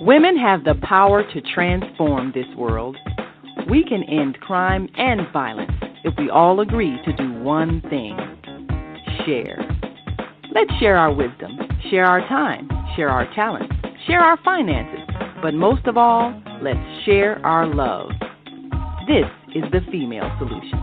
Women have the power to transform this world. We can end crime and violence if we all agree to do one thing: share. Let's share our wisdom, share our time, share our talents, share our finances, but most of all, let's share our love. This is the female solution.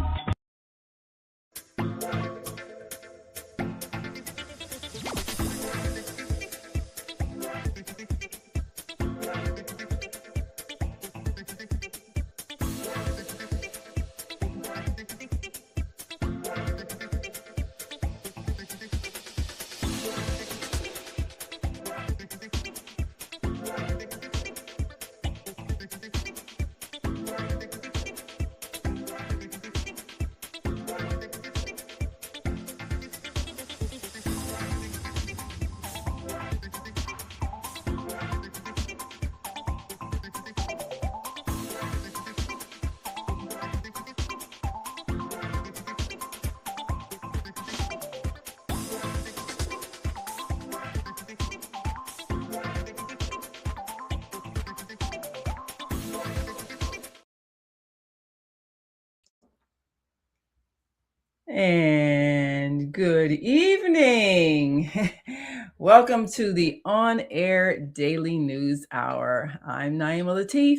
And good evening. Welcome to the On-Air Daily News Hour. I'm Naima Latif,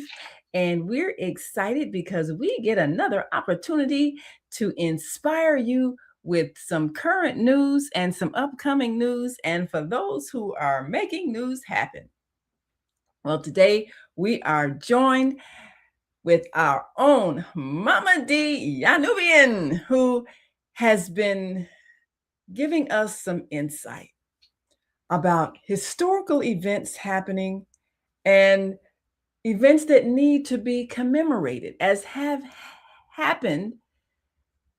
and we're excited because we get another opportunity to inspire you with some current news and some upcoming news, and for those who are making news happen. Well, today we are joined with our own Mama Dee Yhwhnwbn, who has been giving us some insight about historical events happening and events that need to be commemorated as have happened,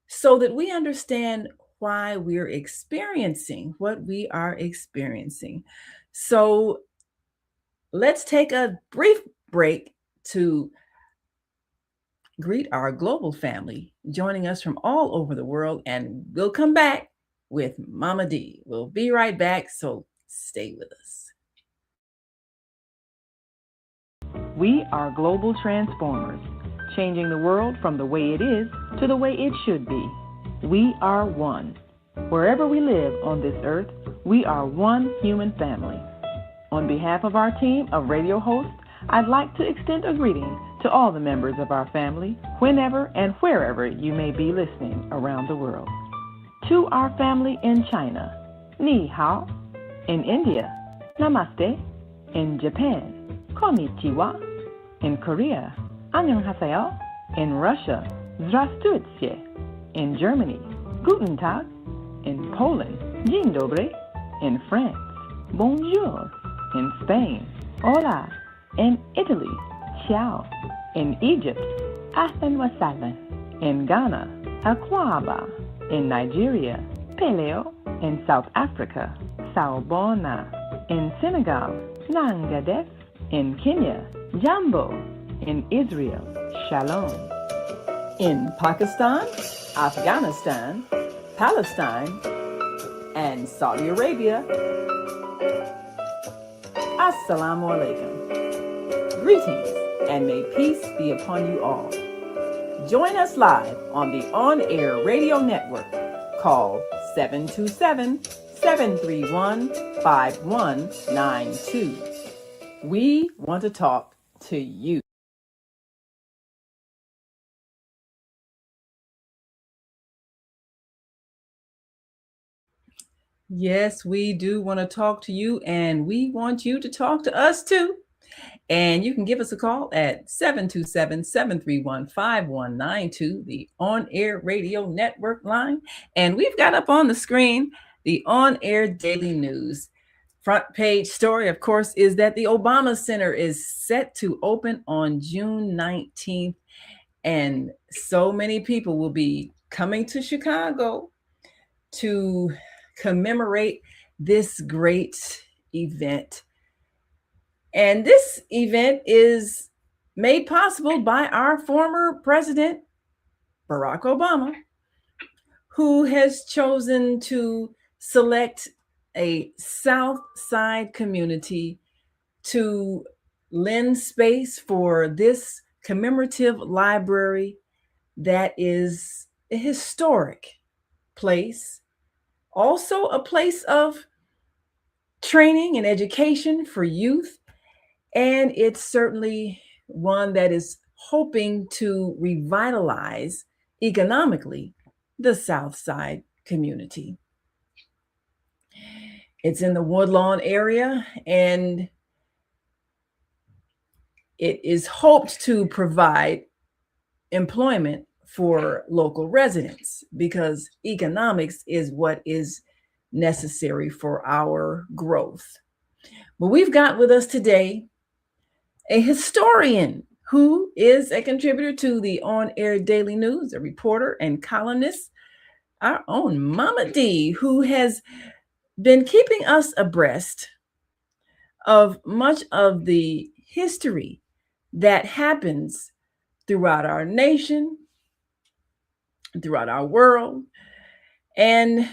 so that we understand why we're experiencing what we are experiencing. So let's take a brief break to greet our global family joining us from all over the world, and we'll come back with Mama Dee. We'll be right back, so stay with us. We are global transformers, changing the world from the way it is to the way it should be. We are one. Wherever we live on this earth, we are one human family. On behalf of our team of radio hosts, I'd like to extend a greeting to all the members of our family, whenever and wherever you may be listening around the world. To our family in China, Ni Hao. In India, Namaste. In Japan, Konnichiwa. In Korea, Annyeonghaseyo. In Russia, Здравствуйте. In Germany, Guten Tag. In Poland, Dzień dobry. In France, Bonjour. In Spain, Hola. In Italy, Ciao. In Egypt, Ahlan wa sahlan. In Ghana, Akwaba. In Nigeria, Peleo. In South Africa, Sawubona. In Senegal, Nangadef. In Kenya, Jambo. In Israel, Shalom. In Pakistan, Afghanistan, Palestine, and Saudi Arabia, Assalamu alaikum. Greetings, and may peace be upon you all. Join us live on the On-Air Radio Network. Call 727-731-5192. We want to talk to you. Yes, we do want to talk to you, and we want you to talk to us too. And you can give us a call at 727-731-5192, the On-Air Radio Network line. And we've got up on the screen the On-Air Daily News. Front page story, of course, is that the Obama Center is set to open on June 19th. And so many people will be coming to Chicago to commemorate this great event. And this event is made possible by our former president, Barack Obama, who has chosen to select a South Side community to lend space for this commemorative library that is a historic place, also a place of training and education for youth. And it's certainly one that is hoping to revitalize economically the South Side community. It's in the Woodlawn area, and it is hoped to provide employment for local residents because economics is what is necessary for our growth. But we've got with us today a historian who is a contributor to the On Air Daily News, a reporter and columnist, our own Mama Dee, who has been keeping us abreast of much of the history that happens throughout our nation, throughout our world, and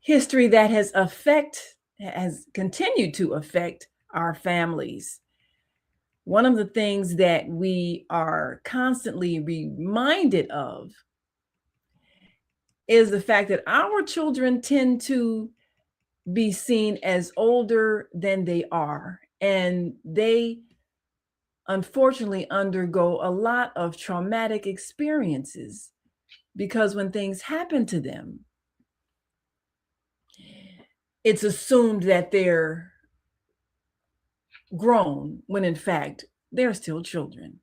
history that has continued to affect our families. One of the things that we are constantly reminded of is the fact that our children tend to be seen as older than they are, and they unfortunately undergo a lot of traumatic experiences because when things happen to them, it's assumed that they're grown when in fact they're still children.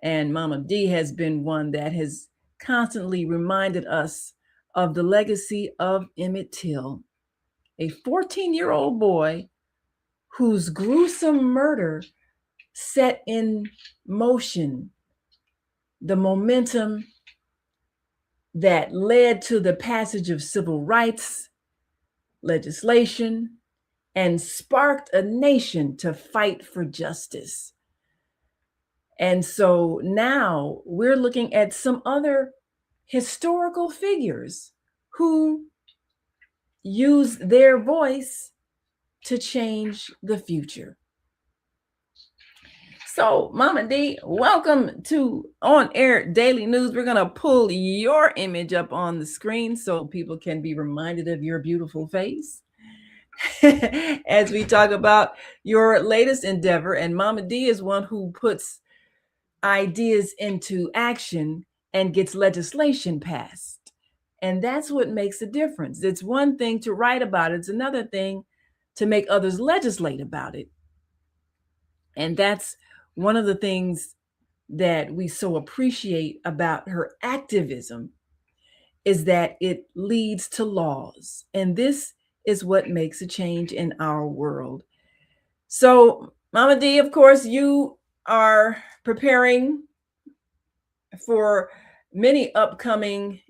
And Mama Dee has been one that has constantly reminded us of the legacy of Emmett Till, a 14-year-old boy whose gruesome murder set in motion the momentum that led to the passage of civil rights legislation and sparked a nation to fight for justice. And so now we're looking at some other historical figures who use their voice to change the future. So, Mama Dee, welcome to On Air Daily News. We're going to pull your image up on the screen so people can be reminded of your beautiful face as we talk about your latest endeavor. And Mama Dee is one who puts ideas into action and gets legislation passed. And that's what makes a difference. It's one thing to write about it. It's another thing to make others legislate about it. And that's one of the things that we so appreciate about her activism is that it leads to laws. And this is what makes a change in our world. So, Mama Dee, of course, you are preparing for many upcoming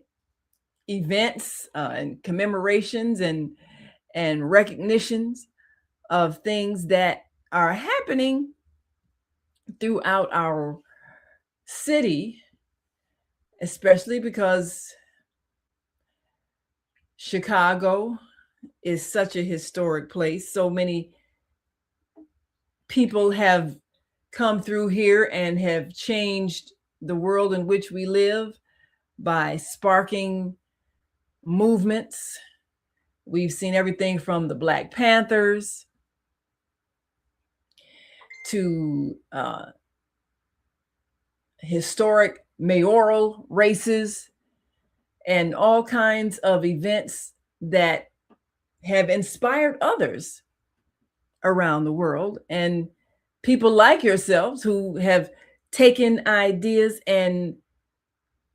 events and commemorations and recognitions of things that are happening throughout our city, especially because Chicago is such a historic place. So many people have come through here and have changed the world in which we live by sparking movements. We've seen everything from the Black Panthers to historic mayoral races and all kinds of events that have inspired others around the world. And people like yourselves who have taken ideas and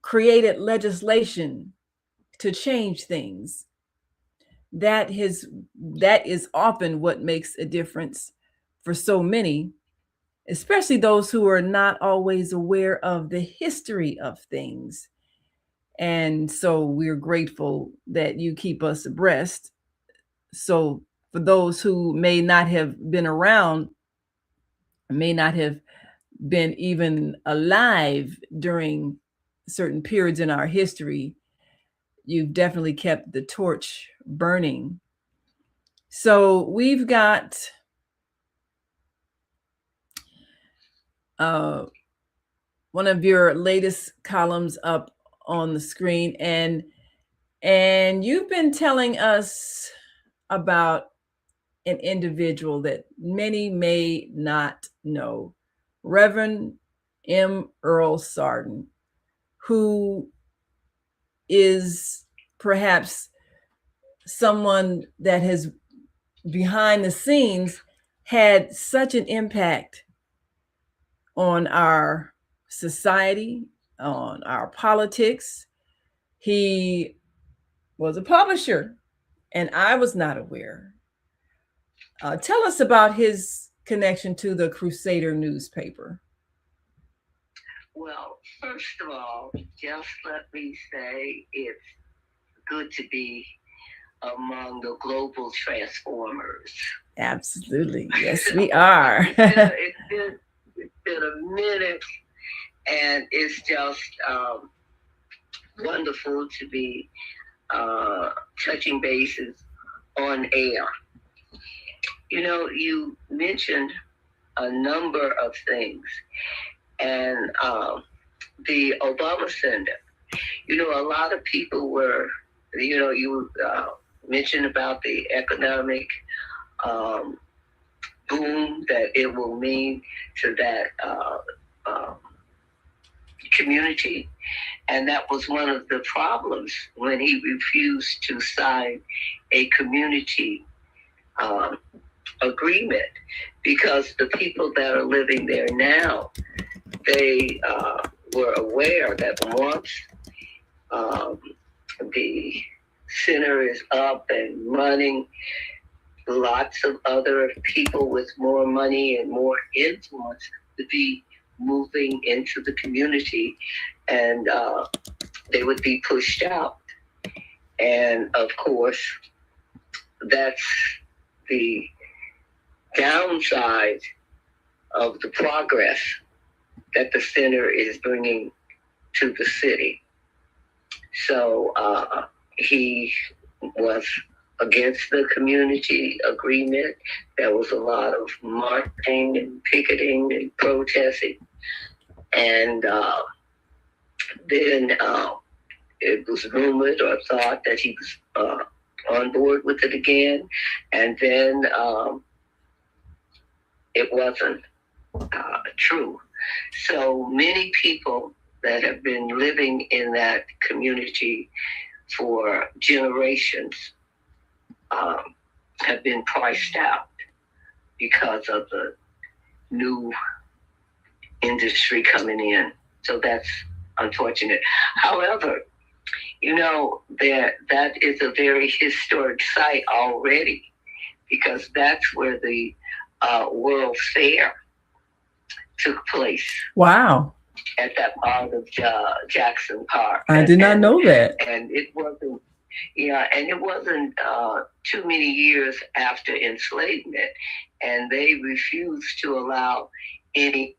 created legislation to change things. That is often what makes a difference for so many, especially those who are not always aware of the history of things. And so we're grateful that you keep us abreast. So for those who may not have been around, may not have been even alive during certain periods in our history, you've definitely kept the torch burning So we've got one of your latest columns up on the screen, and you've been telling us about an individual that many may not know, Reverend M. Earl Sardon, who is perhaps someone that has behind the scenes had such an impact on our society, on our politics. He was a publisher, and I was not aware. Tell us about his connection to the Crusader newspaper. Well, first of all, just let me say it's good to be among the global transformers. Absolutely. Yes, we are. It's been a minute, and it's just wonderful to be touching bases on air. You know, you mentioned a number of things, and the Obama Center. You know, a lot of people were, you mentioned about the economic boom that it will mean to that community. And that was one of the problems when he refused to sign a community agreement, because the people that are living there now, they were aware that once the center is up and running, lots of other people with more money and more influence would be moving into the community, and they would be pushed out. And of course, that's the downside of the progress that the center is bringing to the city. So he was against the community agreement. There was a lot of marching and picketing and protesting. And then it was rumored or thought that he was on board with it again. And then it wasn't true. So many people that have been living in that community for generations have been priced out because of the new industry coming in. So that's unfortunate. However, you know, that is a very historic site already, because that's where the World Fair took place. Wow. At that part of Jackson Park. I did not know that. And it wasn't, and it wasn't too many years after enslavement, and they refused to allow any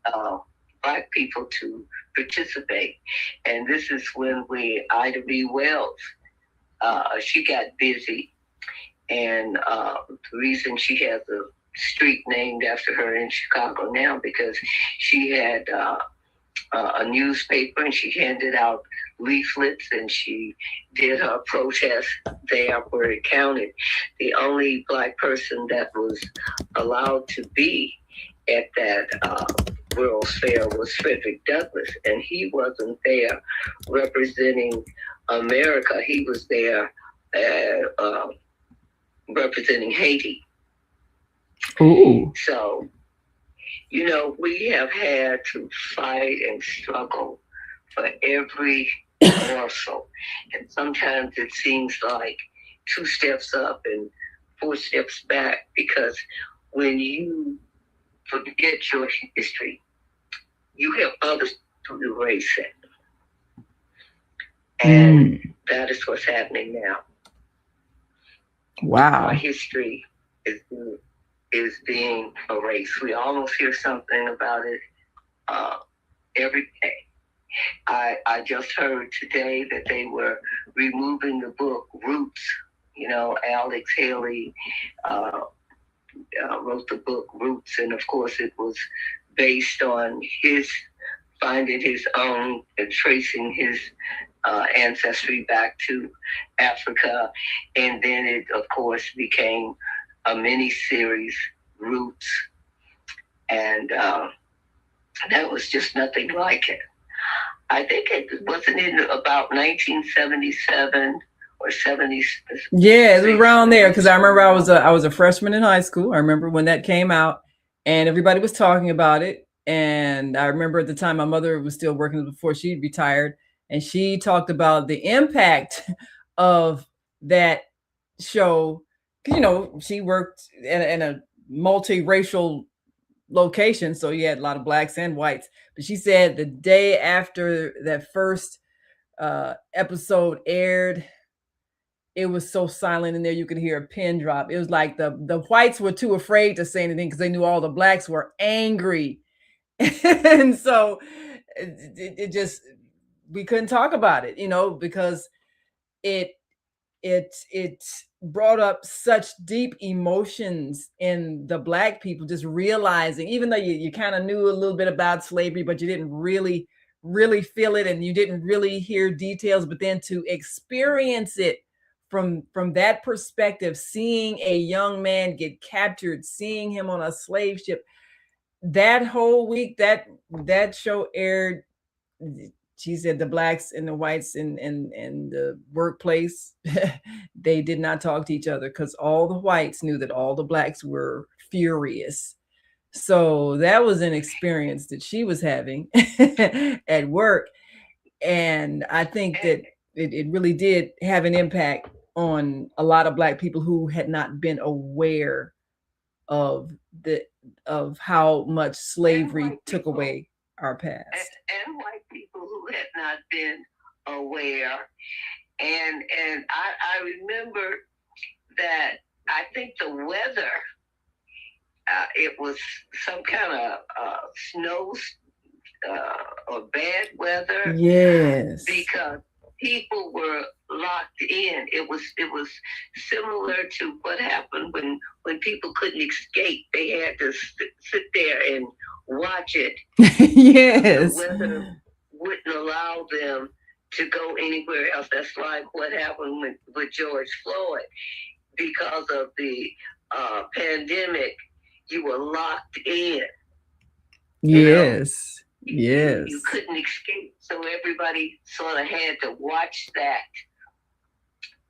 Black people to participate. And this is when Ida B. Wells, she got busy, and the reason she has a street named after her in Chicago now, because she had a newspaper, and she handed out leaflets, and she did her protest there where it counted. The only Black person that was allowed to be at that World's Fair was Frederick Douglass, and he wasn't there representing America. He was there representing Haiti. Ooh. So, we have had to fight and struggle for every morsel. And sometimes it seems like 2 steps up and 4 steps back, because when you forget your history, you have others to erase it. And that is what's happening now. Wow. Our history is being erased. We almost hear something about it every day. I just heard today that they were removing the book Roots Alex Haley wrote the book Roots, and of course it was based on his finding his own and tracing his ancestry back to Africa. And then it, of course, became a mini series, Roots. And that was just nothing like it. I think it wasn't in about 1977 or 70. Yeah, it was around there, because I remember I was a freshman in high school. I remember when that came out, and everybody was talking about it. And I remember at the time my mother was still working before she retired, and she talked about the impact of that show. She worked in a multiracial location, so you had a lot of blacks and whites. But she said the day after that first episode aired, it was so silent in there, you could hear a pin drop. It was like the whites were too afraid to say anything because they knew all the blacks were angry. And so it just, we couldn't talk about it, because it brought up such deep emotions in the black people, just realizing, even though you kind of knew a little bit about slavery, but you didn't really feel it, and you didn't really hear details, but then to experience it from that perspective, seeing a young man get captured, seeing him on a slave ship, that whole week that show aired. She said the blacks and the whites in the workplace, they did not talk to each other, because all the whites knew that all the blacks were furious. So that was an experience that she was having at work. And I think that it really did have an impact on a lot of black people who had not been aware of how much slavery took away our past. And white people who had not been aware. And I remember that I think the weather, it was some kind of snow or bad weather. Yes. Because people were locked in. It was similar to what happened when people couldn't escape. They had to sit there and watch it. Yes. The weather wouldn't allow them to go anywhere else. That's like what happened with George Floyd. Because of the pandemic, you were locked in. Yes. Yes. You couldn't escape. So everybody sort of had to watch that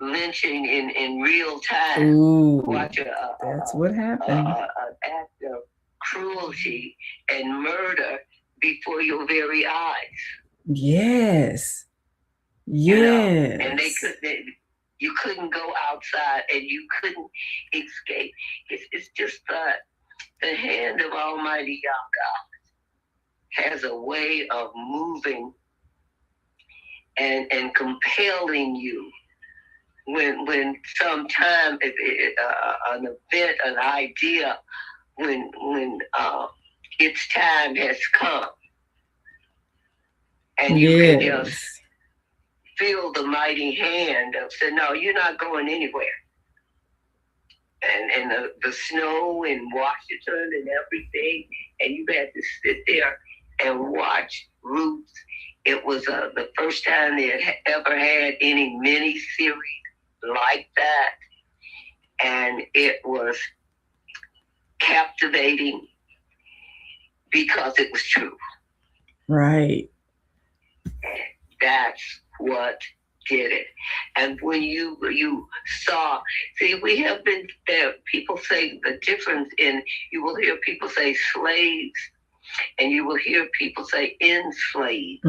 lynching in real time. Ooh, watch that's what happened. An act of cruelty and murder before your very eyes. Yes. Yes. And you couldn't go outside, and you couldn't escape. It's just the hand of Almighty God has a way of moving and compelling you when sometime an event, an idea, when its time has come, and you can just feel the mighty hand of saying, no, you're not going anywhere. And the snow in Washington and everything, and you had to sit there and watch Roots. It was the first time they had ever had any mini-series like that. And it was captivating because it was true. Right. That's what did it. And when you saw, see, we have been there. People say the difference in, you will hear people say slaves, and you will hear people say enslaved,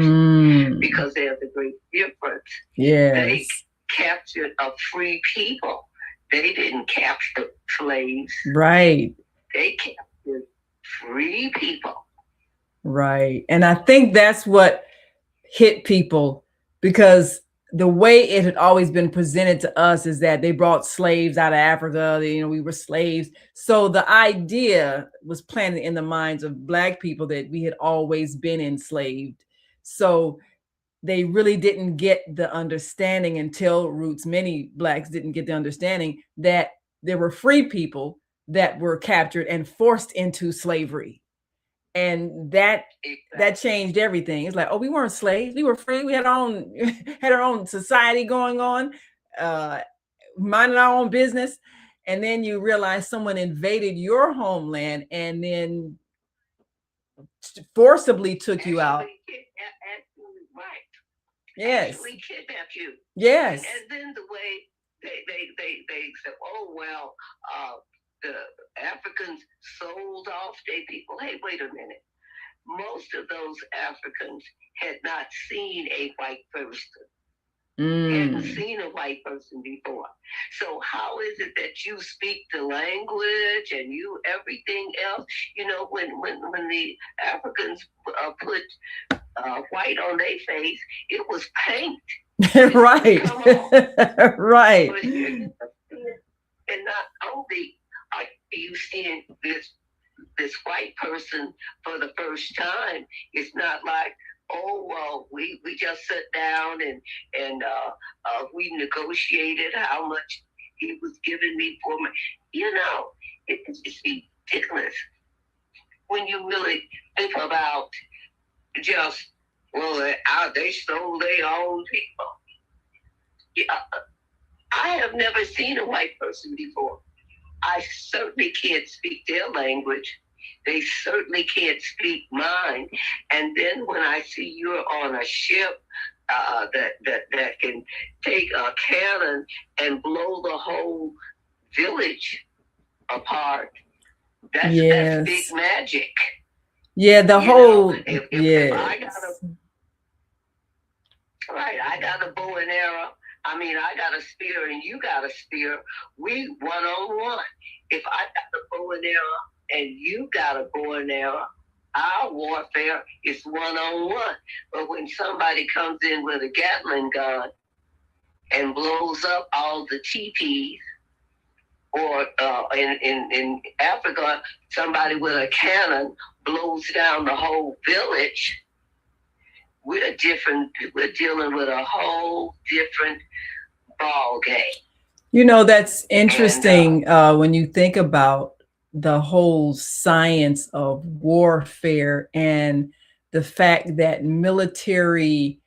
because there's a great difference. Yes. They captured a free people. They didn't capture slaves. Right. They captured free people. Right. And I think that's what hit people, because the way it had always been presented to us is that they brought slaves out of Africa. We were slaves. So the idea was planted in the minds of Black people that we had always been enslaved. So they really didn't get the understanding until Roots. Many Blacks didn't get the understanding that there were free people that were captured and forced into slavery. And that changed everything. It's like, oh, we weren't slaves, we were free, we had our own had our own society going on, minding our own business. And then you realize someone invaded your homeland and then forcibly took you out. Right. Yes. Actually kidnapped you. Yes. And then the way they said, oh well, the Africans sold off their people. Hey, wait a minute. Most of those Africans had not seen a white person. Hadn't seen a white person before. So how is it that you speak the language and you everything else? You know, when the Africans put white on their face, it was paint. Right. Right. And not only are you seeing this white person for the first time, it's not like, oh well, we just sat down and we negotiated how much he was giving me for my, you know, it's ridiculous when you really think about just, well, they stole their own people. Yeah, I have never seen a white person before. I certainly can't speak their language. They certainly can't speak mine. And then when I see you're on a ship that can take a cannon and blow the whole village apart, that's big magic. Yeah, the whole. If I got a bow and arrow. I mean, I got a spear and you got a spear. We one-on-one. If I got a bow and arrow and you got a bow and arrow, our warfare is one-on-one. But when somebody comes in with a Gatling gun and blows up all the teepees, or in Africa, somebody with a cannon blows down the whole village, we're different. We're dealing with a whole different ball game. You know, that's interesting when you think about the whole science of warfare and the fact that military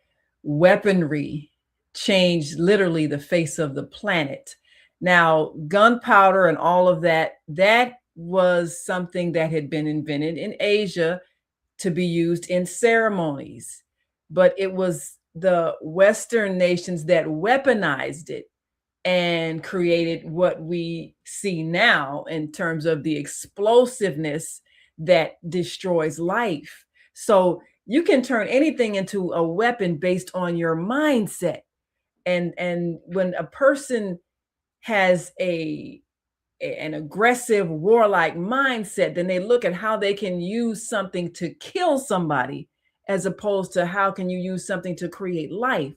weaponry changed literally the face of the planet. Now, gunpowder and all of that was something that had been invented in Asia to be used in ceremonies. But it was the Western nations that weaponized it and created what we see now in terms of the explosiveness that destroys life. So you can turn anything into a weapon based on your mindset. And when a person has an aggressive, warlike mindset, then they look at how they can use something to kill somebody, as opposed to how can you use something to create life.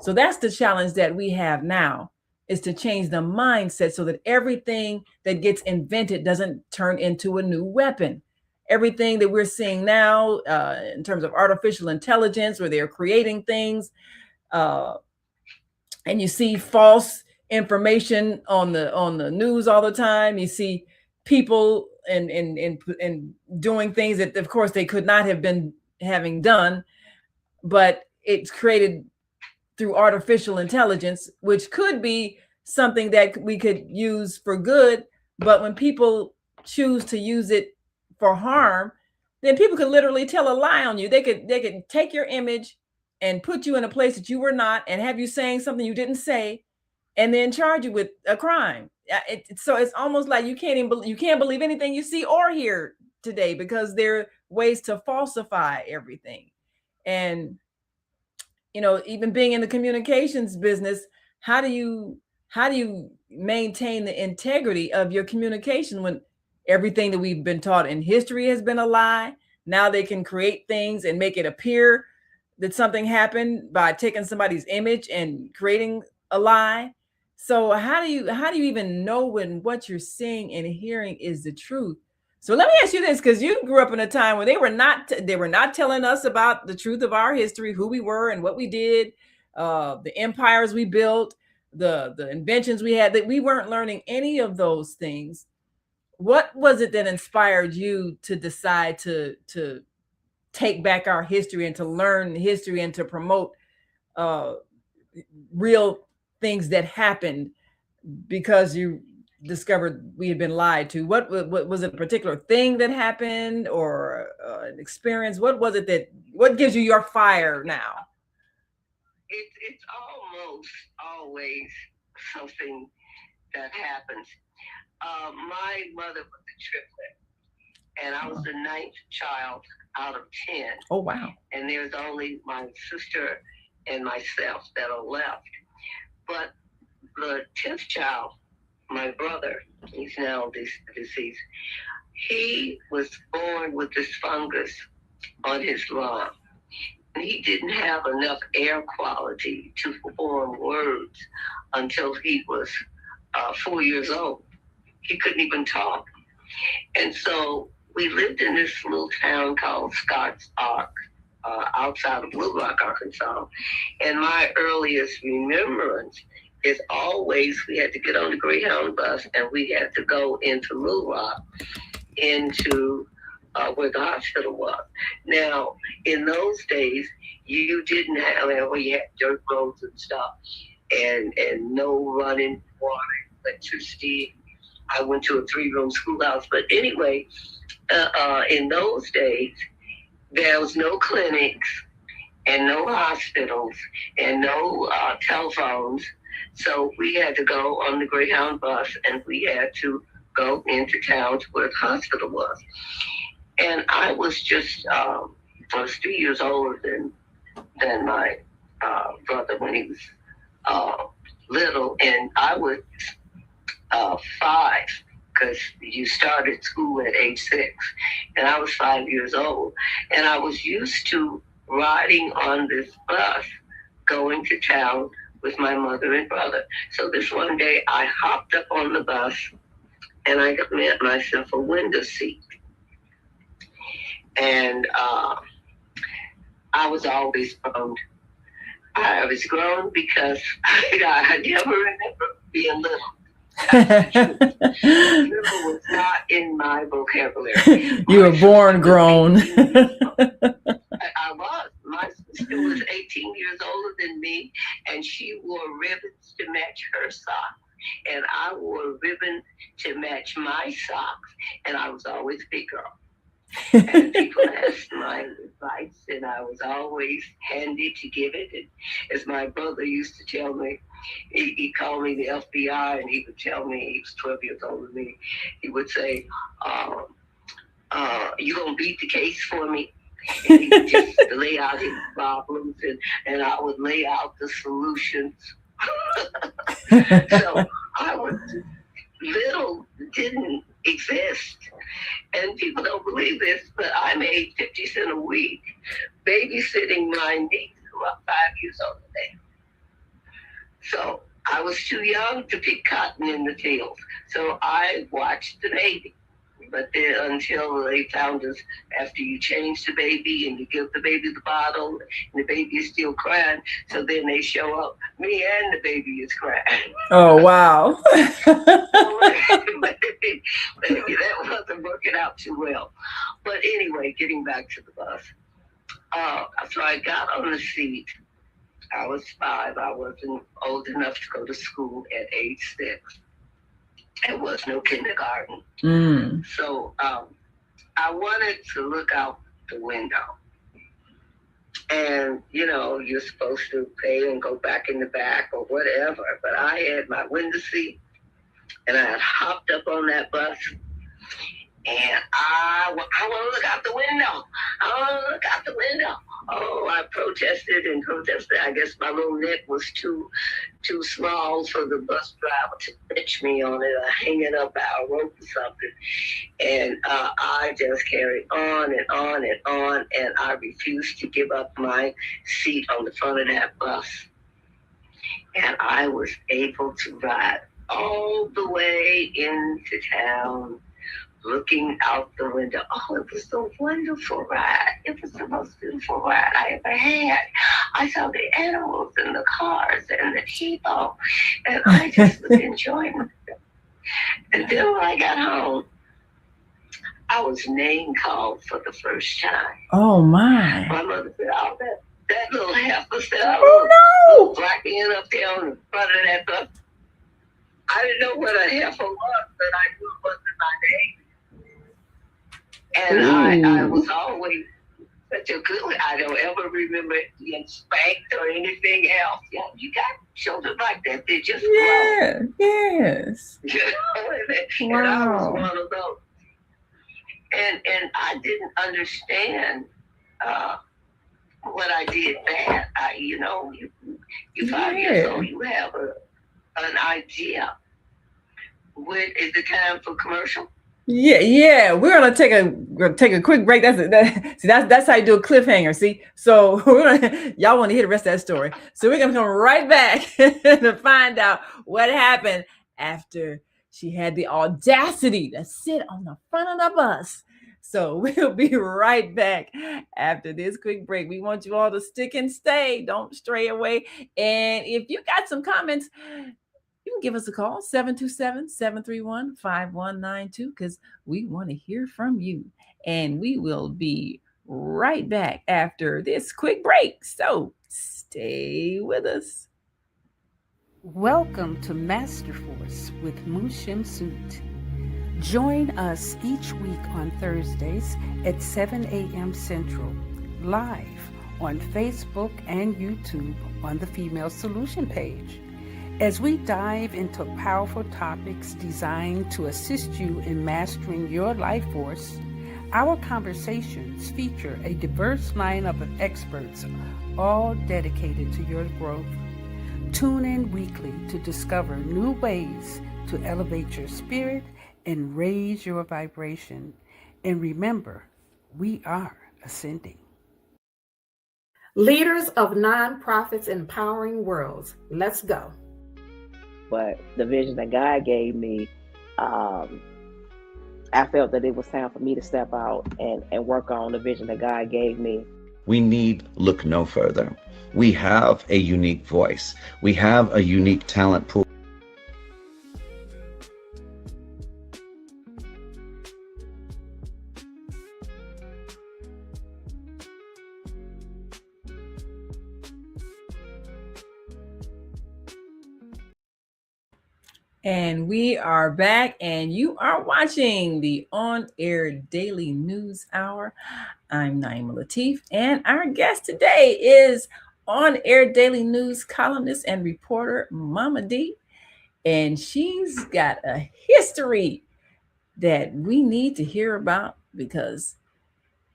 So that's the challenge that we have now, is to change the mindset so that everything that gets invented doesn't turn into a new weapon. Everything that we're seeing now in terms of artificial intelligence, where they're creating things, and you see false information on the news all the time. You see people and doing things that, of course, they could not have been having done, but it's created through artificial intelligence, which could be something that we could use for good. But when people choose to use it for harm, then people could literally tell a lie on you. They could take your image and put you in a place that you were not, and have you saying something you didn't say, and then charge you with a crime. So it's almost like you can't believe anything you see or hear today, because there are ways to falsify everything. And you know, even being in the communications business, how do you maintain the integrity of your communication when everything that we've been taught in history has been a lie? Now they can create things and make it appear that something happened by taking somebody's image and creating a lie. So how do you even know when what you're seeing and hearing is the truth? So let me ask you this, because you grew up in a time where they were not telling us about the truth of our history, who we were and what we did, the empires we built, the inventions we had, that we weren't learning any of those things. What was it that inspired you to decide to take back our history and to learn history and to promote uh, real things that happened, because you discovered we had been lied to? What was it, a particular thing that happened, or an experience? What was it what gives you your fire now? It's almost always something that happens. My mother was a triplet, and I was the ninth child out of 10. Oh, wow. And there's only my sister and myself that are left. But the 10th child, my brother, he's now deceased, he was born with this fungus on his lung. And he didn't have enough air quality to form words until he was 4 years old. He couldn't even talk. And so we lived in this little town called Scotts Ark, outside of Blue Rock, Arkansas. And my earliest remembrance is always we had to get on the Greyhound bus and we had to go into Little Rock, into where the hospital was. Now, in those days, you didn't have, well, you had dirt roads and stuff, and no running water, electricity. I went to a 3-room schoolhouse. But anyway, in those days, there was no clinics and no hospitals and no telephones. So we had to go on the Greyhound bus, and we had to go into town to where the hospital was. And I was just, I was 3 years older than my brother when he was little. And I was 5, because you started school at age 6. And I was 5 years old. And I was used to riding on this bus, going to town with my mother and brother. So this one day I hopped up on the bus and I got myself a window seat. And I was always grown. I was grown because I never remember being little. Little was not in my vocabulary. You were born grown. I was. My sister was 18 years older than me, and she wore ribbons to match her socks. And I wore a ribbon to match my socks, and I was always a big girl. And people asked my advice, and I was always handy to give it. And as my brother used to tell me, he called me the FBI, and he would tell me, he was 12 years older than me, he would say, you gonna beat the case for me? And he would just lay out his problems, and I would lay out the solutions. So I was little, didn't exist. And people don't believe this, but I made 50 cents a week babysitting my niece who was 5 years older than me. So I was too young to pick cotton in the fields. So I watched the baby. But then until they found us, after you change the baby and you give the baby the bottle and the baby is still crying, so then they show up, me and the baby is crying. Oh, wow. Maybe that wasn't working out too well. But anyway, getting back to the bus. So I got on the seat. I was 5. I wasn't old enough to go to school at age 6. There was no kindergarten. So I wanted to look out the window. And, you know, you're supposed to pay and go back in the back or whatever. But I had my window seat, and I had hopped up on that bus. And I want to look out the window. I want to look out the window. Oh, I protested and protested. I guess my little neck was too small for the bus driver to pitch me on it or hang it up by a rope or something. And I just carried on and on and on, and I refused to give up my seat on the front of that bus. And I was able to ride all the way into town, looking out the window. Oh, it was a wonderful ride. It was the most beautiful ride I ever had. I saw the animals and the cars and the people, and I just was enjoying it. And then when I got home, I was name called for the first time. Oh, my. My mother said, oh, that little heifer said, Oh, no. black man up there on the front of that bus. I didn't know what a heifer was, but I knew it wasn't my name. And I was always such a good one. I don't ever remember being spanked or anything else. Yeah, you got children like that. They just grow. Yes. And I was one of those. And I didn't understand what I did bad. You're 5 years old. You have an idea. When is the time for commercial? Yeah. We're gonna take a quick break. That's how you do a cliffhanger. See, so y'all want to hear the rest of that story. So we're gonna come right back to find out what happened after she had the audacity to sit on the front of the bus. So we'll be right back after this quick break. We want you all to stick and stay. Don't stray away. And if you got some comments, you can give us a call, 727-731-5192, because we want to hear from you. And we will be right back after this quick break. So stay with us. Welcome to Master Force with Mushim Suit. Join us each week on Thursdays at 7 a.m. Central, live on Facebook and YouTube on the Female Solution page. As we dive into powerful topics designed to assist you in mastering your life force, our conversations feature a diverse lineup of experts, all dedicated to your growth. Tune in weekly to discover new ways to elevate your spirit and raise your vibration. And remember, we are ascending. Leaders of nonprofits empowering worlds. Let's go. But the vision that God gave me, I felt that it was time for me to step out and work on the vision that God gave me. We need look no further. We have a unique voice. We have a unique talent pool. And we are back, and you are watching the On Air Daily News Hour. I'm Naima Latif, and our guest today is On Air Daily News columnist and reporter Mama Dee, and she's got a history that we need to hear about because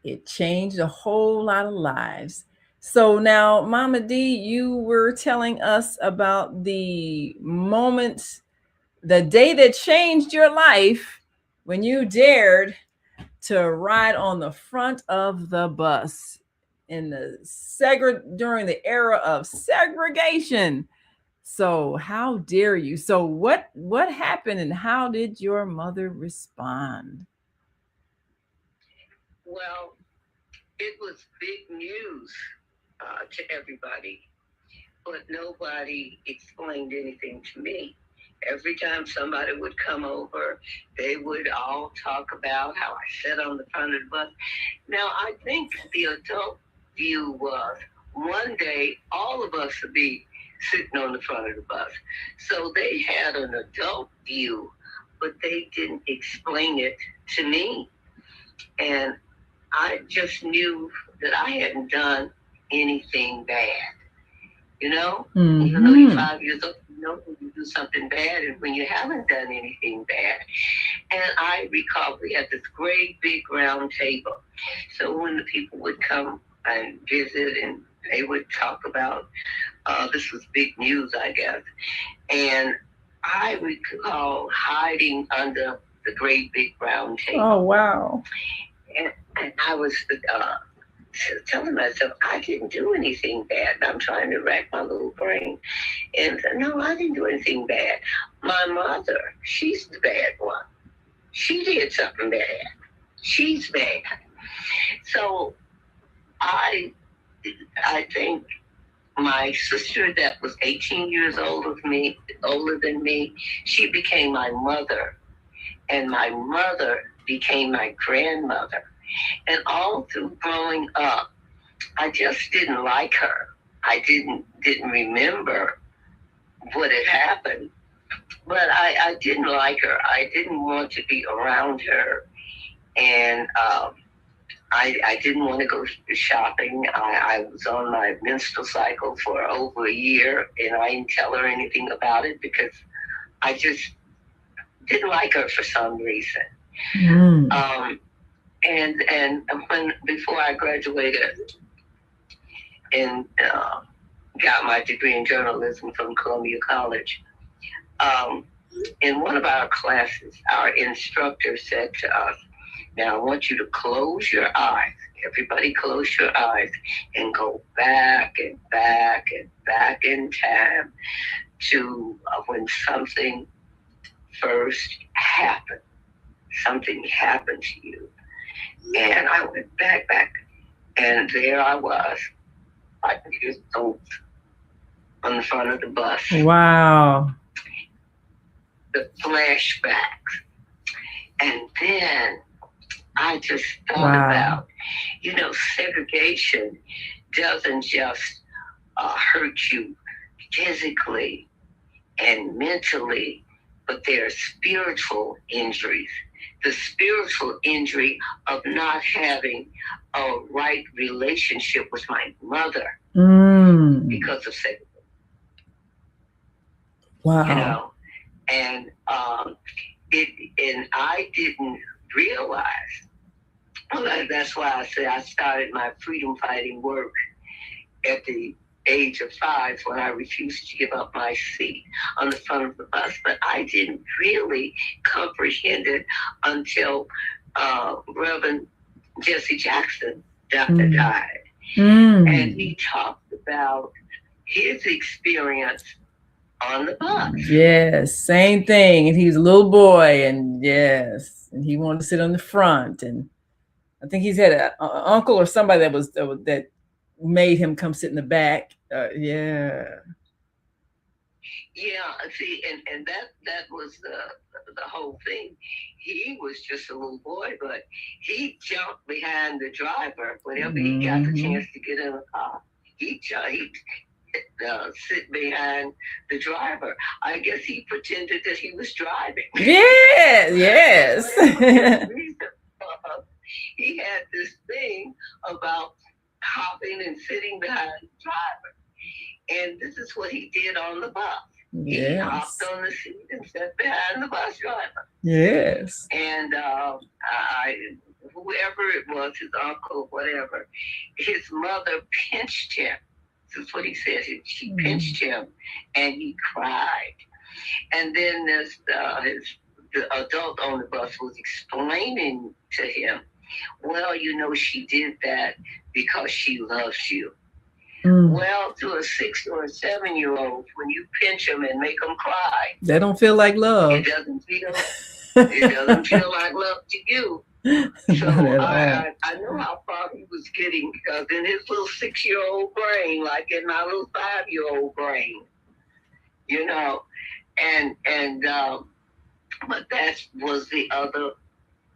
it changed a whole lot of lives. So now, Mama Dee, you were telling us about the moments, the day that changed your life when you dared to ride on the front of the bus in during the era of segregation. So how dare you? So what happened, and how did your mother respond? Well, it was big news to everybody, but nobody explained anything to me. Every time somebody would come over, they would all talk about how I sat on the front of the bus. Now, I think the adult view was one day all of us would be sitting on the front of the bus. So they had an adult view, but they didn't explain it to me. And I just knew that I hadn't done anything bad. Even though you're 5 years old, you know when you do something bad and when you haven't done anything bad. And I recall we had this great big round table. So when the people would come and visit, and they would talk about, this was big news, I guess. And I recall hiding under the great big round table. Oh, wow. And I was telling myself I didn't do anything bad. I'm trying to rack my little brain. And no, I didn't do anything bad. My mother, she's the bad one. She did something bad. She's bad. So I think my sister that was 18 years older than me, she became my mother. And my mother became my grandmother. And all through growing up, I just didn't like her. I didn't remember what had happened. But I didn't like her. I didn't want to be around her. And I didn't want to go shopping. I was on my menstrual cycle for over a year, and I didn't tell her anything about it because I just didn't like her for some reason. And when before I graduated and got my degree in journalism from Columbia College, in one of our classes, our instructor said to us, "Now I want you to close your eyes. Everybody close your eyes and go back and back and back in time to when something first happened. Something happened to you." And I went back, and there I was, 5 years old, on the front of the bus. Wow. The flashbacks. And then I just thought about, segregation doesn't just hurt you physically and mentally, but there are spiritual injuries. The spiritual injury of not having a right relationship with my mother because of segregation. Wow. And I didn't realize. Well, that's why I say I started my freedom fighting work at the age of 5 when I refused to give up my seat on the front of the bus. But I didn't really comprehend it until Reverend Jesse Jackson died. And he talked about his experience on the bus. Yes, same thing. And he was a little boy, and yes, and he wanted to sit on the front. And I think he's had an uncle or somebody that made him come sit in the back. Yeah. See, and that was the whole thing. He was just a little boy, but he jumped behind the driver whenever he got the chance to get in a car. He sit behind the driver. I guess he pretended that he was driving. Yes. He had this thing about hopping and sitting behind the driver. And this is what he did on the bus. Yes. He hopped on the seat and sat behind the bus driver. Yes. And whoever it was, his uncle, whatever, his mother pinched him. This is what he said. She pinched him, and he cried. And then the adult on the bus was explaining to him, well, she did that because she loves you. Well, to a 6 or a 7-year-old, when you pinch them and make them cry, that don't feel like love. It doesn't feel like love to you. So I know how far he was getting, because in his little 6-year-old brain, like in my little 5-year-old brain, but that was the other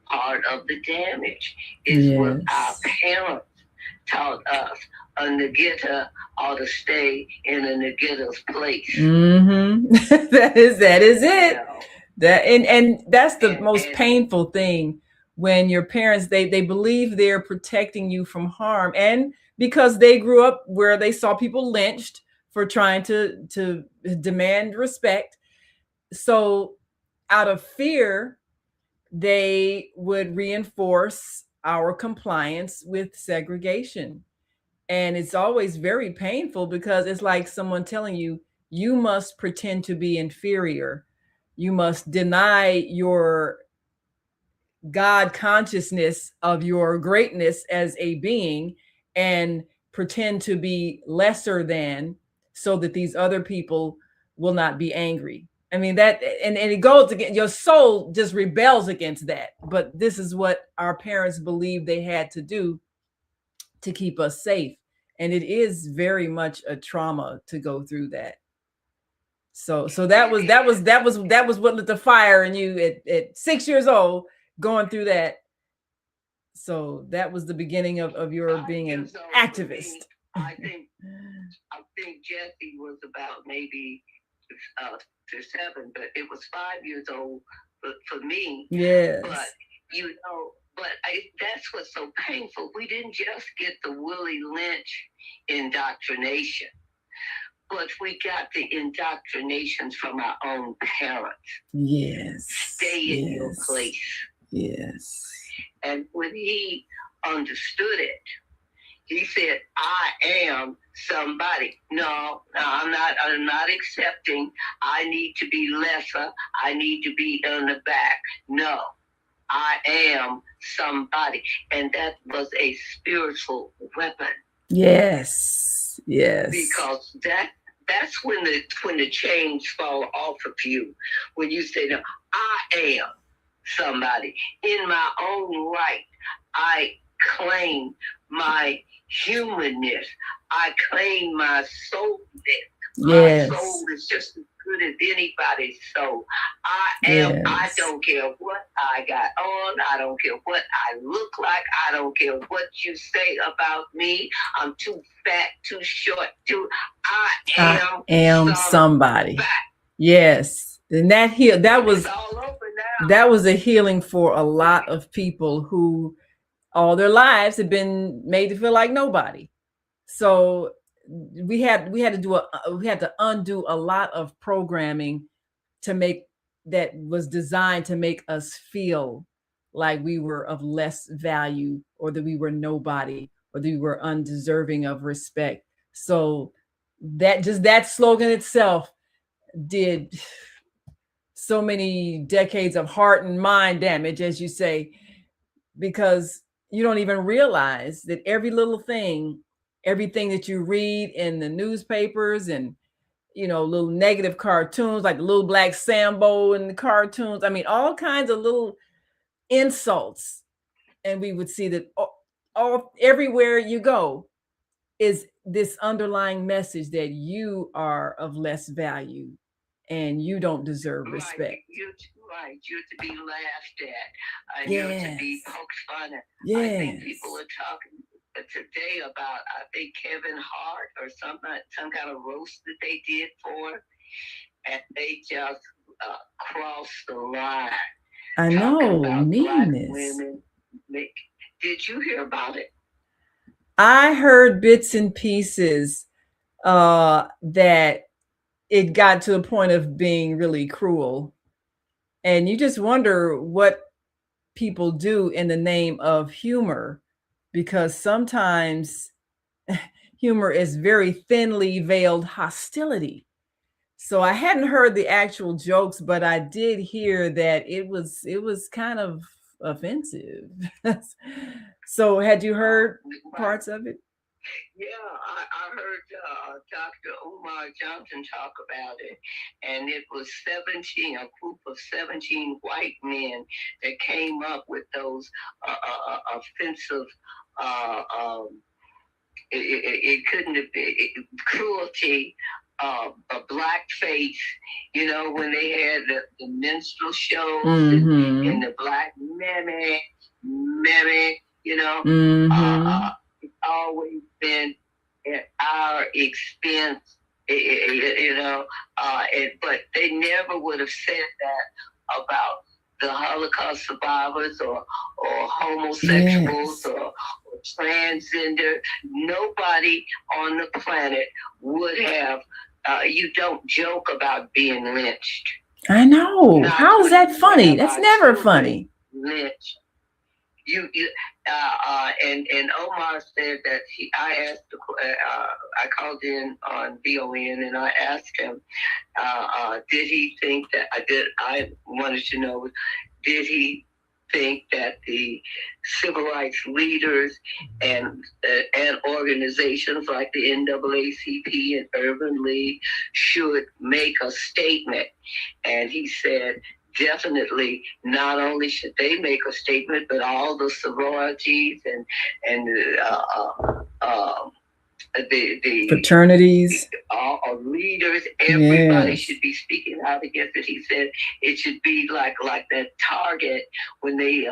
part of the damage, is what our parents taught us. A nigger ought to stay in a nigger's place. That is it. And that's the most painful thing, when your parents they believe they're protecting you from harm, and because they grew up where they saw people lynched for trying to demand respect. So out of fear, they would reinforce our compliance with segregation. And it's always very painful, because it's like someone telling you, you must pretend to be inferior. You must deny your God consciousness of your greatness as a being and pretend to be lesser than, so that these other people will not be angry. I mean, that, and it goes against your soul, just rebels against that. But this is what our parents believed they had to do to keep us safe. And it is very much a trauma to go through that. So that was what lit the fire in you at 6 years old, going through that. So that was the beginning of your being an activist. I think Jesse was about maybe to 7, but it was 5 years old for me. Yes. But that's what's so painful. We didn't just get the Willie Lynch indoctrination, but we got the indoctrinations from our own parents. Yes. Stay in your place. Yes. And when he understood it, he said, I am somebody. No, I'm not accepting. I need to be lesser. I need to be in the back. No, I am somebody. And that was a spiritual weapon. Yes. Yes. Because that's when the chains fall off of you. When you say, no, I am somebody. In my own right, I claim my humanness. I claim my soulness. Yes. My soul is just as good as anybody's soul. I am. Yes. I don't care what I got on. I don't care what I look like. I don't care what you say about me. I'm too fat, too short, I am somebody. Yes. And that was a healing for a lot of people who all their lives have been made to feel like nobody. So we had to undo a lot of programming that was designed to make us feel like we were of less value, or that we were nobody, or that we were undeserving of respect. So that slogan itself did so many decades of heart and mind damage, as you say, because you don't even realize that everything that you read in the newspapers and, little negative cartoons, like Little Black Sambo and the cartoons. I mean, all kinds of little insults. And we would see that all everywhere you go is this underlying message that you are of less value and you don't deserve respect. You're to be laughed at. You're to be poked fun at. Yes. I think people are talking today about, I think Kevin Hart or some kind of roast that they did for, and they just crossed the line. I know, meanness. Black women. Did you hear about it? I heard bits and pieces that it got to a point of being really cruel. And you just wonder what people do in the name of humor, because sometimes humor is very thinly veiled hostility. So I hadn't heard the actual jokes, but I did hear that it was kind of offensive. So had you heard parts of it? Yeah, I heard Dr. Umar Johnson talk about it, and it was a group of 17 white men that came up with those offensive, it couldn't have been cruelty, a blackface, when they had the minstrel shows and the black meme, it's always been at our expense, but they never would have said that about the Holocaust survivors or homosexuals or transgender. Nobody on the planet would have. You don't joke about being lynched. I know. How is that funny? That's never funny. Lynched. And Omar said that I called in on BON and I asked him, did he think that I wanted to know, did he think that the civil rights leaders and organizations like the NAACP and Urban League should make a statement. And he said, definitely, not only should they make a statement, but all the sororities and the fraternities, all leaders, everybody yes, should be speaking out against it. He said it should be like that Target when they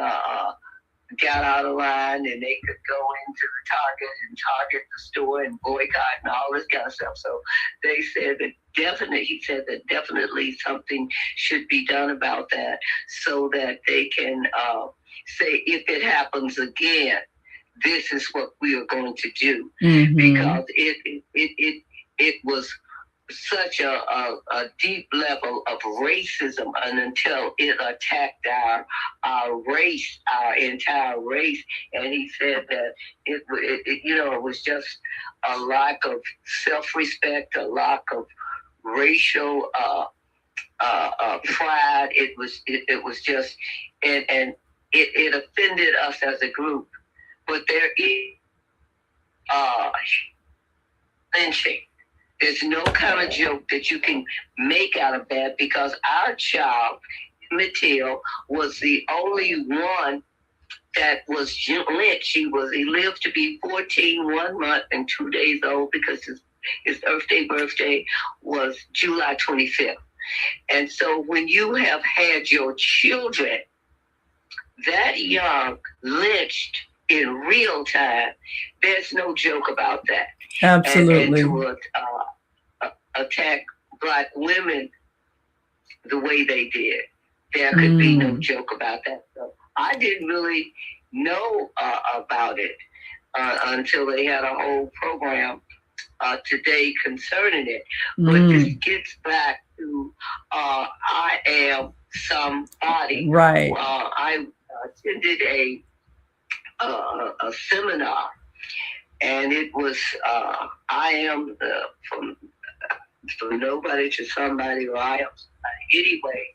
got out of line and they could go into the Target and target the store and boycott and all this kind of stuff. So they said that he said that definitely something should be done about that so that they can say if it happens again, this is what we are going to do. Mm-hmm. Because it was such a deep level of racism, and until it attacked our race, our entire race. And he said that it was just a lack of self-respect, a lack of racial pride. It was just, and it offended us as a group. But there is lynching. There's no kind of joke that you can make out of that, because our child, Mateo, was the only one that was lynched. He lived to be 14, 1 month and 2 days old, because his birthday was July 25th. And so when you have had your children that young lynched in real time, there's no joke about that. Absolutely. And to attack Black women the way they did, there could be no joke about that. So I didn't really know about it until they had a whole program today concerning it. But this gets back to I am somebody. Right. I attended a seminar, and it was I am from nobody to somebody, or I am somebody. Anyway,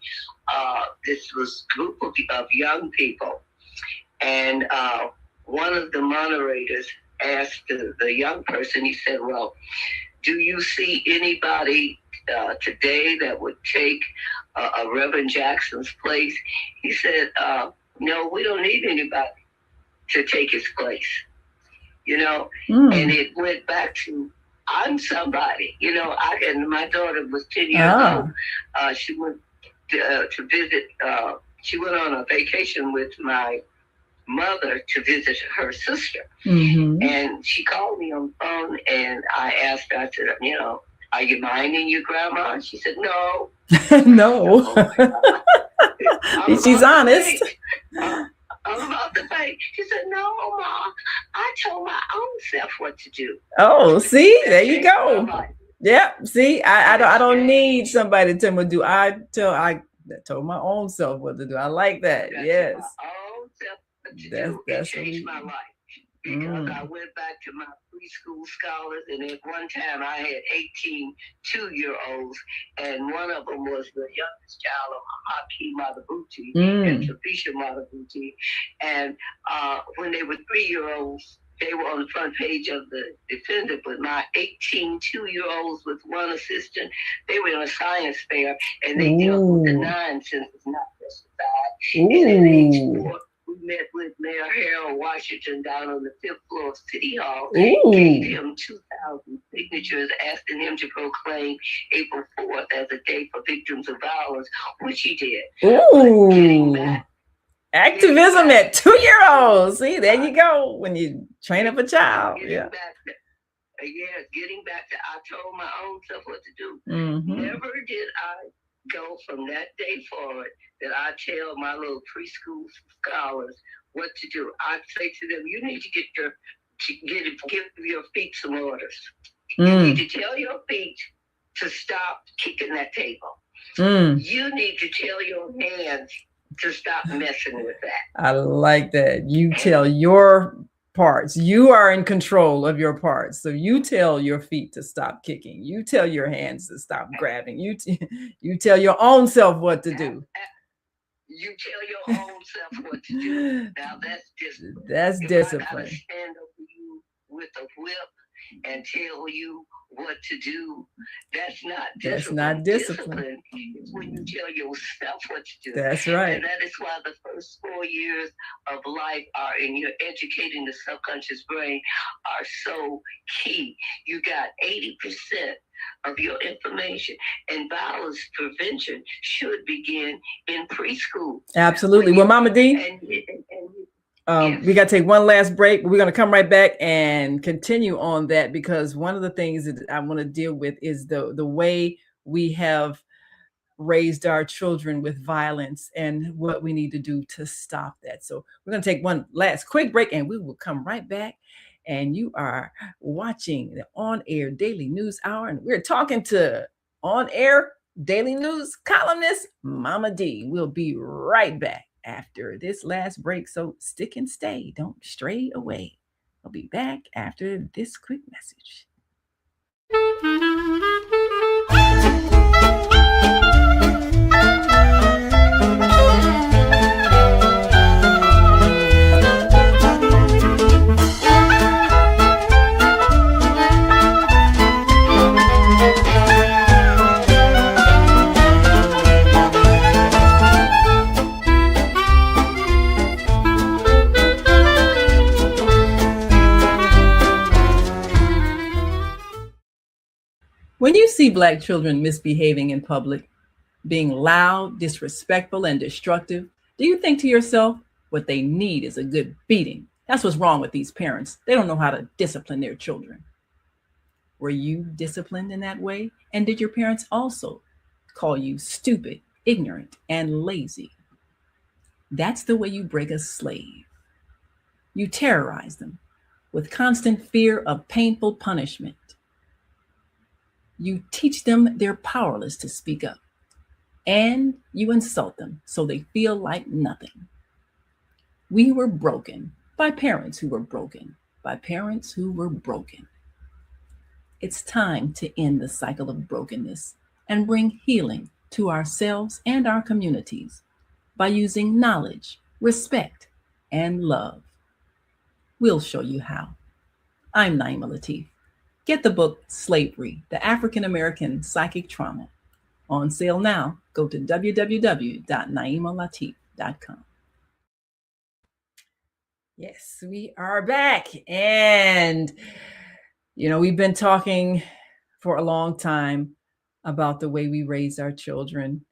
this was a group of young people, and one of the moderators asked the young person, he said, well, do you see anybody today that would take Reverend Jackson's place? He said, no, we don't need anybody to take his place, and it went back to, I'm somebody, and my daughter was 10 years old. She went to visit, she went on a vacation with my mother to visit her sister. Mm-hmm. And she called me on the phone, and I asked her, I said, are you minding your grandma? And she said, no. No. She's honest. I'm about to pay. She said, no, Ma, I told my own self what to do. Oh, see, there you go. Yeah, see, I don't need somebody to tell me what to do. I told my own self what to do. I like that. Yes. My own self what to do. It changed my life. Because I went back to my preschool scholars, and at one time I had 18 2-year-olds, and one of them was the youngest child of Haki Madabuti and Tapisha Madabuti. And when they were 3-year-olds, they were on the front page of the Defender, but my 18 2-year-olds with one assistant, they were in a science fair, and they dealt with the nonsense, not justified. And at age 4, we met with Mayor Harold Washington down on the 5th floor of City Hall, gave him 2,000 signatures, asking him to proclaim April 4th as a day for victims of violence, which he did. Getting back, activism at 2-year-olds. See, there you go. When you train up a child. Getting back to, I told my own self what to do. Never did I go from that day forward that I tell my little preschool scholars what to do. I say to them, you need to give your feet some orders. You need to tell your feet to stop kicking that table. You need to tell your hands to stop messing with that. I like that. You tell your parts. You are in control of your parts. So you tell your feet to stop kicking. You tell your hands to stop grabbing. You tell your own self what to do. You tell your own self what to do. Now that's discipline. That's if discipline. I gotta stand over you with a whip and tell you what to do, that's not discipline. That's not discipline. Is when you tell yourself what to do. That's right. And that is why the first 4 years of life are in your educating the subconscious brain are so key. You got 80% of your information, and violence prevention should begin in preschool. Absolutely. Well, Mama Dee, yes. we got to take one last break, but we're going to come right back and continue on that, because one of the things that I want to deal with is the way we have raised our children with violence and what we need to do to stop that. So we're going to take one last quick break, and we will come right back. And you are watching the On Air Daily News Hour, and we're talking to On Air Daily News columnist Mama Dee. We'll be right back after this last break, so stick and stay. Don't stray away. I'll be back after this quick message. When you see Black children misbehaving in public, being loud, disrespectful, and destructive, do you think to yourself, what they need is a good beating? That's what's wrong with these parents. They don't know how to discipline their children. Were you disciplined in that way? And did your parents also call you stupid, ignorant, and lazy? That's the way you break a slave. You terrorize them with constant fear of painful punishment. You teach them they're powerless to speak up, and you insult them so they feel like nothing. We were broken by parents who were broken, by parents who were broken. It's time to end the cycle of brokenness and bring healing to ourselves and our communities by using knowledge, respect, and love. We'll show you how. I'm Naima Latif. Get the book Slavery, the African American Psychic Trauma. On sale now. Go to www.naimalatif.com. Yes, we are back. And, we've been talking for a long time about the way we raise our children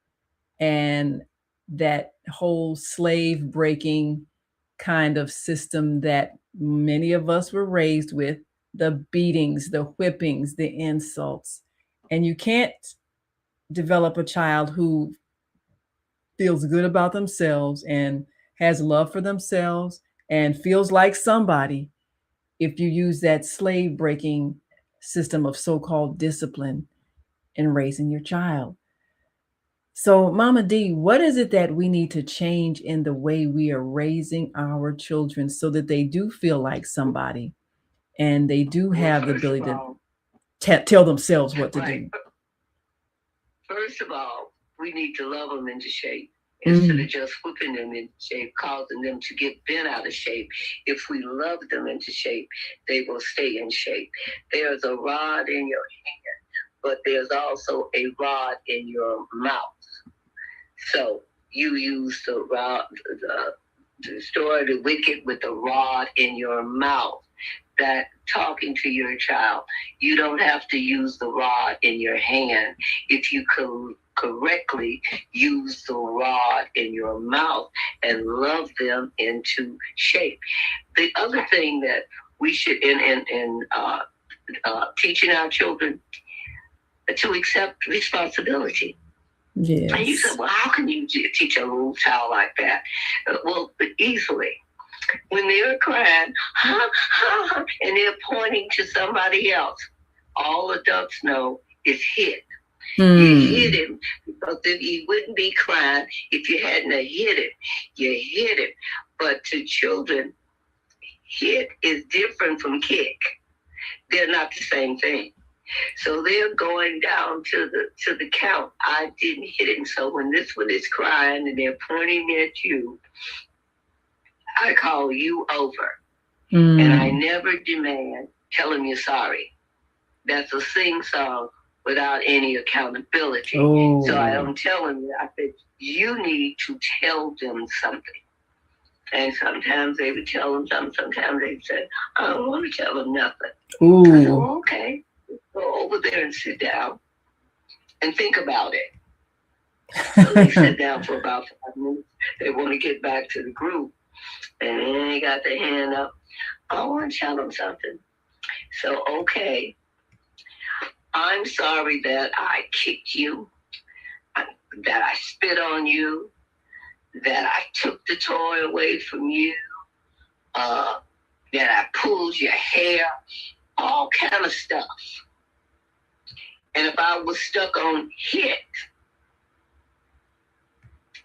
and that whole slave breaking kind of system that many of us were raised with. The beatings, the whippings, the insults. And you can't develop a child who feels good about themselves and has love for themselves and feels like somebody if you use that slave breaking system of so-called discipline in raising your child. So Mama Dee, what is it that we need to change in the way we are raising our children so that they do feel like somebody? And they do have the ability to tell themselves what to do. First of all, we need to love them into shape instead of just whipping them into shape, causing them to get bent out of shape. If we love them into shape, they will stay in shape. There's a rod in your hand, but there's also a rod in your mouth. So you use the rod, the destroy the wicked with the rod in your mouth. That talking to your child, you don't have to use the rod in your hand. If you correctly use the rod in your mouth and love them into shape. The other thing that we should, in teaching our children to accept responsibility. Yes. And you said, well, how can you teach a little child like that? Well, easily. When they're crying, and they're pointing to somebody else, all adults know is hit. You hit him because then he wouldn't be crying if you hadn't hit him. You hit him. But to children, hit is different from kick. They're not the same thing. So they're going down to the count. I didn't hit him. So when this one is crying and they're pointing at you, I call you over. And I never demand tell him you're sorry. That's a sing-song without any accountability. Oh. So I don't tell him that. I said, you need to tell them something. And sometimes they would tell them something. Sometimes they'd say, I don't want to tell them nothing. Ooh. I said, well, okay. Go over there and sit down and think about it. So they sit down for about 5 minutes. They want to get back to the group. And then they got their hand up. I want to tell them something. So, okay. I'm sorry that I kicked you, that I spit on you, that I took the toy away from you, that I pulled your hair, all kind of stuff. And if I was stuck on hit,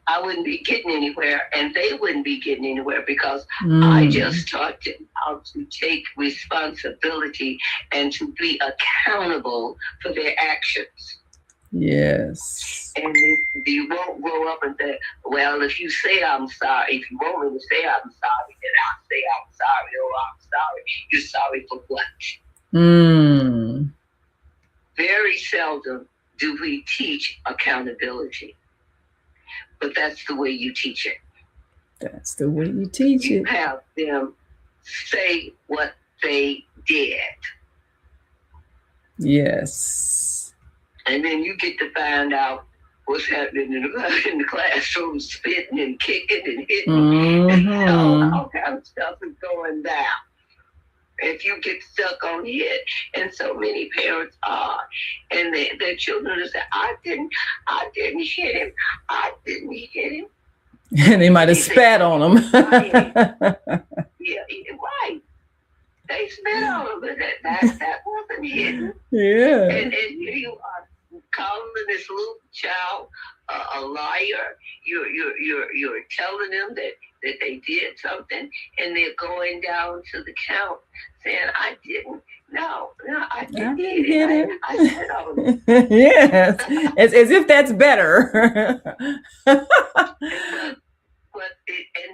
I wouldn't be getting anywhere, and they wouldn't be getting anywhere because I just taught them how to take responsibility and to be accountable for their actions. Yes. And you won't grow up and say, well, if you say I'm sorry, if you want me to say I'm sorry, then I'll say I'm sorry. Oh, I'm sorry. You're sorry for what? Very seldom do we teach accountability. But that's the way you teach it. That's the way you teach it. You have them say what they did. Yes. And then you get to find out what's happening in the classroom, spitting and kicking and hitting. And all kinds of stuff is going down. If you get stuck on hit, and so many parents are, and their children will say, I didn't hit him. I didn't hit him. And they might have spat on him. Yeah, right. They spat on him, but that wasn't hidden. Yeah. And here you are calling this little child a liar. You're telling them that they did something, and they're going down to the count saying, I didn't. No, I didn't hit him. I said, oh. Yes, as if that's better. And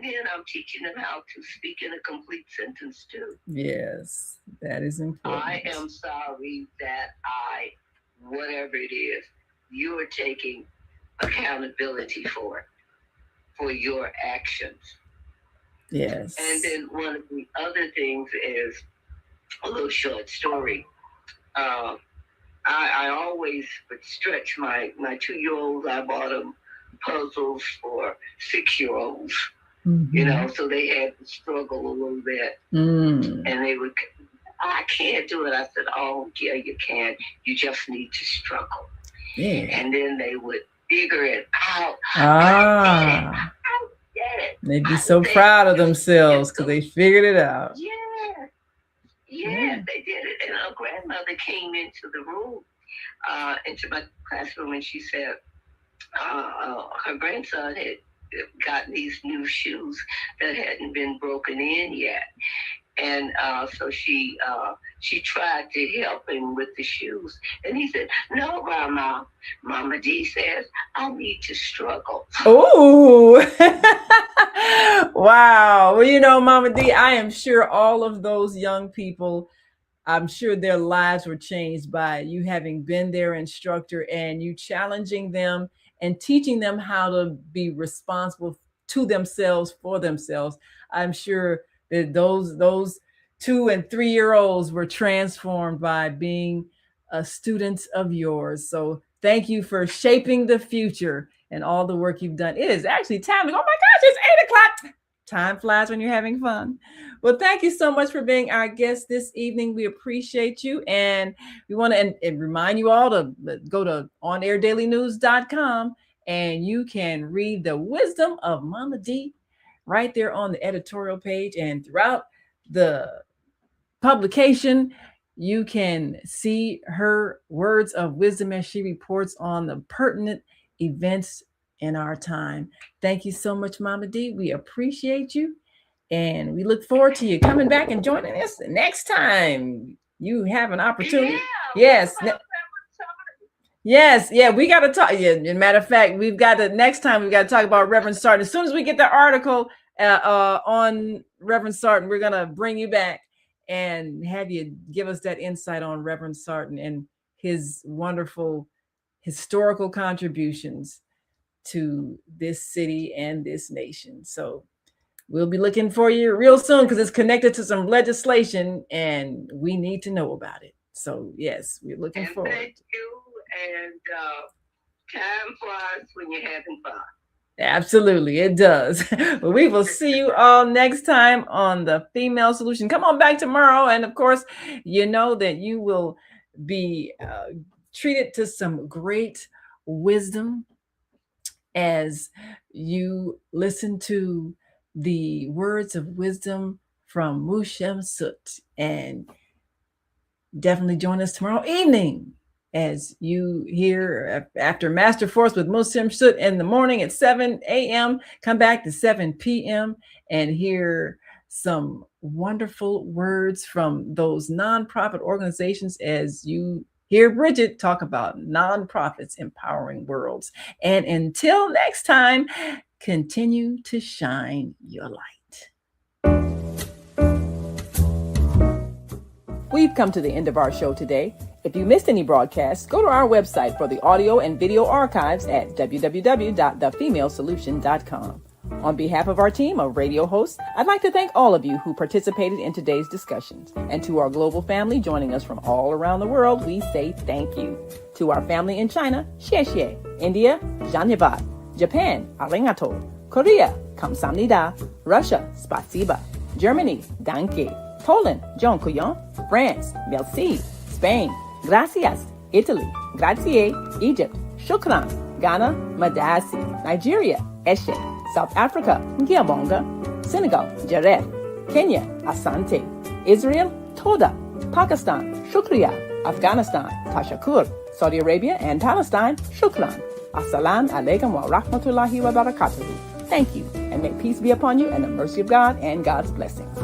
then I'm teaching them how to speak in a complete sentence too. Yes, that is important. I am sorry that whatever it is, you're taking accountability for your actions. Yes. And then one of the other things is a little short story. I always would stretch my 2-year-olds. I bought them puzzles for 6-year-olds, so they had to struggle a little bit. And they would, I can't do it. I said, oh, yeah, you can. You just need to struggle. Yeah. And then they would figure it out. I did it. They'd be so proud of themselves because they figured it out. Yeah, they did it. And our grandmother came into the room, into my classroom, and she said her grandson had gotten these new shoes that hadn't been broken in yet. And so she tried to help him with the shoes. And he said, no, Grandma. Mama Dee says, I need to struggle. Oh, wow. Well, Mama Dee, I am sure all of those young people, I'm sure their lives were changed by you having been their instructor and you challenging them and teaching them how to be responsible to themselves, for themselves. I'm sure that those 2- and 3-year-olds were transformed by being students of yours. So thank you for shaping the future and all the work you've done. It is actually time to go. Oh my gosh, it's 8:00. Time flies when you're having fun. Well, thank you so much for being our guest this evening. We appreciate you. And we want to and remind you all to go to onair.dailynews.com and you can read the wisdom of Mama Dee right there on the editorial page. And throughout the publication, you can see her words of wisdom as she reports on the pertinent events in our time. Thank you so much, Mama Dee. We appreciate you. And we look forward to you coming back and joining us next time you have an opportunity. Yes. Yes, yeah, we got to talk. Yeah, as a matter of fact, next time we've got to talk about Reverend Sardon. As soon as we get the article on Reverend Sardon, we're gonna bring you back and have you give us that insight on Reverend Sardon and his wonderful historical contributions to this city and this nation. So we'll be looking for you real soon because it's connected to some legislation and we need to know about it. So yes, we're looking forward. Thank you. And time flies when you're having fun. Absolutely, it does. But we will see you all next time on The Female Solution. Come on back tomorrow. And of course, you know that you will be treated to some great wisdom as you listen to the words of wisdom from Mushem Sut. And definitely join us tomorrow evening as you hear after Master Force with Mushem Sut in the morning at 7 a.m. Come back to 7 p.m. and hear some wonderful words from those nonprofit organizations as you hear Bridget talk about nonprofits empowering worlds. And until next time, continue to shine your light. We've come to the end of our show today. If you missed any broadcasts, go to our website for the audio and video archives at www.thefemalesolution.com. On behalf of our team of radio hosts, I'd like to thank all of you who participated in today's discussions. And to our global family joining us from all around the world, we say thank you. To our family in China, xie xie. India, zhanyavad. Japan, arigato. Korea, kamsamnida. Russia, spasiba. Germany, danke. Poland, dziękuję. France, merci. Spain, gracias. Italy, grazie. Egypt, shukran. Ghana, madasi. Nigeria, eshe. South Africa, ngiyabonga. Senegal, jareh. Kenya, asante. Israel, toda. Pakistan, shukriya. Afghanistan, tashakur. Saudi Arabia and Palestine, shukran. Assalamu alaikum wa rahmatullahi wa barakatuhu. Thank you, and may peace be upon you and the mercy of God and God's blessings.